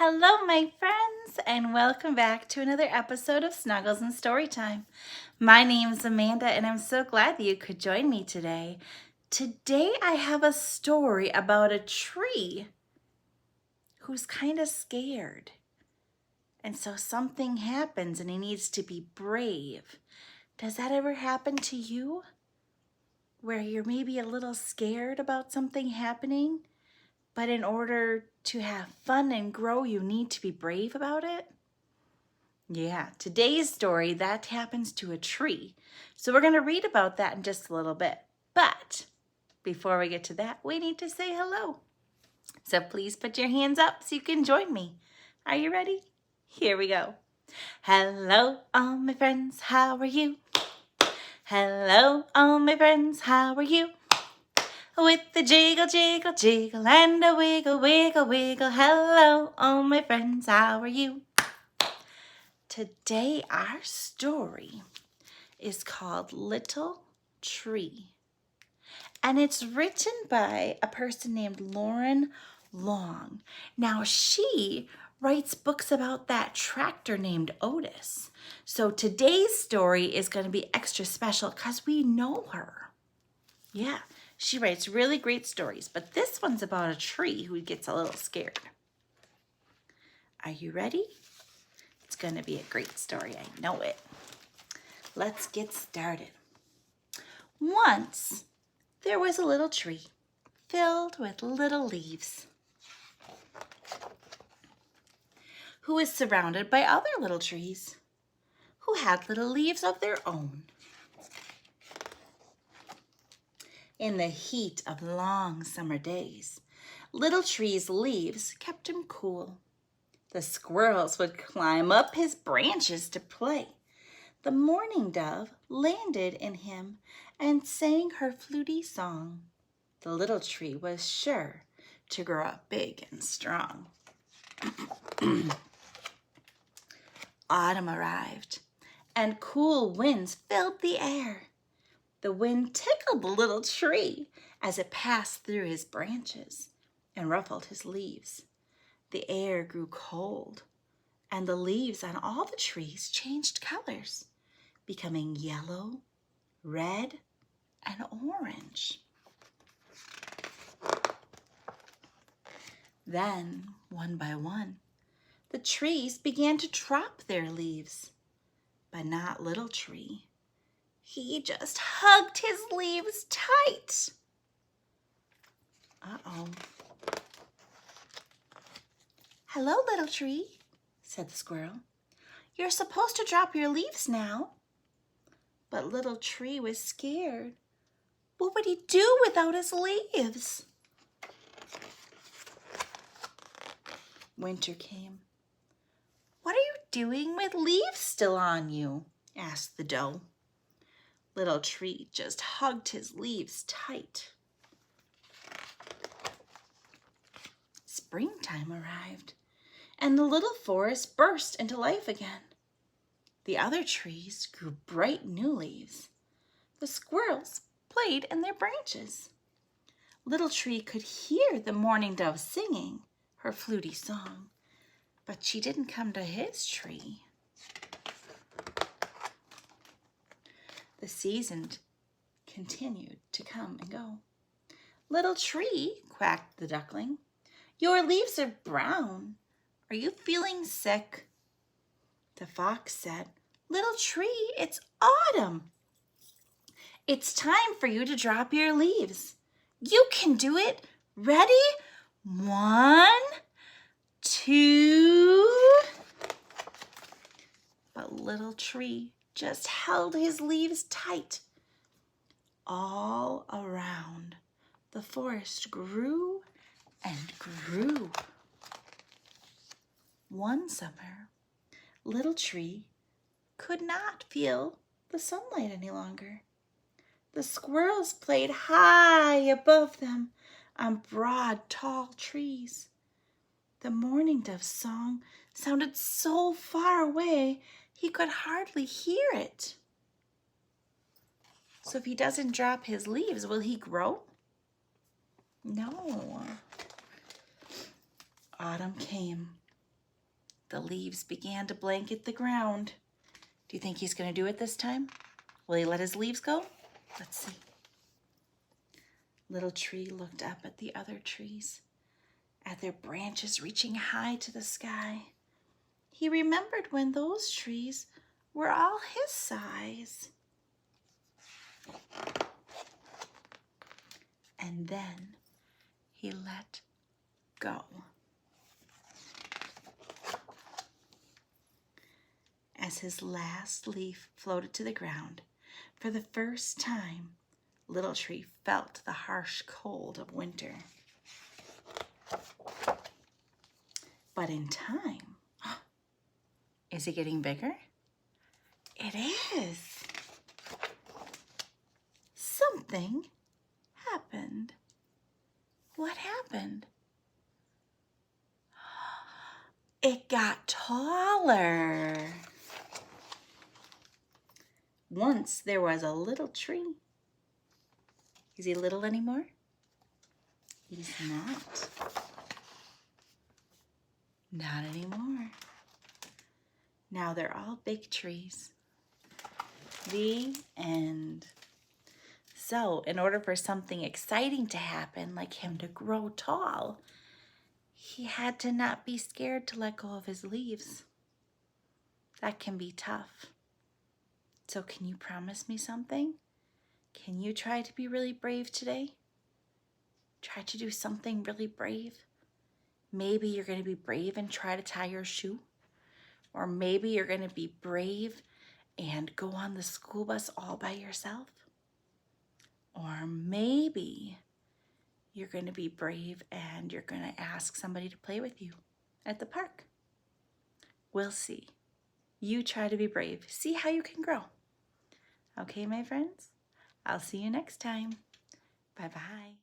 Hello, my friends, and welcome back to another episode of Snuggles and Storytime. My name's Amanda, and I'm so glad that you could join me today. Today, I have a story about a tree who's kind of scared. And so something happens, and he needs to be brave. Does that ever happen to you? Where you're maybe a little scared about something happening? But in order to have fun and grow, you need to be brave about it? Yeah, today's story, that happens to a tree. So we're going to read about that in just a little bit. But before we get to that, we need to say hello. So please put your hands up so you can join me. Are you ready? Here we go. Hello, all my friends, how are you? Hello, all my friends, how are you? With the jiggle, jiggle, jiggle, and a wiggle, wiggle, wiggle. Hello, all my friends, how are you? Today, our story is called Little Tree. And it's written by a person named Loren Long. Now, she writes books about that tractor named Otis. So today's story is going to be extra special because we know her. Yeah. She writes really great stories, but this one's about a tree who gets a little scared. Are you ready? It's going to be a great story, I know it. Let's get started. Once, there was a little tree filled with little leaves who was surrounded by other little trees who had little leaves of their own. In the heat of long summer days, Little Tree's leaves kept him cool. The squirrels would climb up his branches to play. The mourning dove landed in him and sang her fluty song. The little tree was sure to grow up big and strong. Autumn arrived, and cool winds filled the air. The wind tickled the little tree as it passed through his branches and ruffled his leaves. The air grew cold, and the leaves on all the trees changed colors, becoming yellow, red, and orange. Then, one by one, the trees began to drop their leaves, but not Little Tree. He just hugged his leaves tight. Uh-oh. Hello, Little Tree, said the squirrel. You're supposed to drop your leaves now. But Little Tree was scared. What would he do without his leaves? Winter came. What are you doing with leaves still on you? Asked the doe. Little Tree just hugged his leaves tight. Springtime arrived, and the little forest burst into life again. The other trees grew bright new leaves. The squirrels played in their branches. Little Tree could hear the mourning dove singing her fluty song, but she didn't come to his tree. The season continued to come and go. Little Tree, quacked the duckling, your leaves are brown. Are you feeling sick? The fox said, Little Tree, it's autumn. It's time for you to drop your leaves. You can do it. Ready? 1, 2. But Little Tree just held his leaves tight. All around, the forest grew and grew. One summer, Little Tree could not feel the sunlight any longer. The squirrels played high above them on broad, tall trees. The mourning dove's song sounded so far away he could hardly hear it. So if he doesn't drop his leaves, will he grow? No. Autumn came, The leaves began to blanket the ground. Do you think he's going to do it this time? Will he let his leaves go? Let's see. Little tree looked up at the other trees, at their branches reaching high to the sky. He remembered when those trees were all his size. And then he let go. As his last leaf floated to the ground, for the first time, Little Tree felt the harsh cold of winter. But in time, is it getting bigger? It is. Something happened. What happened? It got taller. Once there was a little tree. Is he little anymore? He's not. Not anymore. Now they're all big trees. The end. So, in order for something exciting to happen, like him to grow tall, he had to not be scared to let go of his leaves. That can be tough. So, can you promise me something? Can you try to be really brave today? Try to do something really brave. Maybe you're going to be brave and try to tie your shoe. Or maybe you're going to be brave and go on the school bus all by yourself. Or maybe you're going to be brave and you're going to ask somebody to play with you at the park. We'll see. You try to be brave. See how you can grow. Okay, my friends? I'll see you next time. Bye-bye.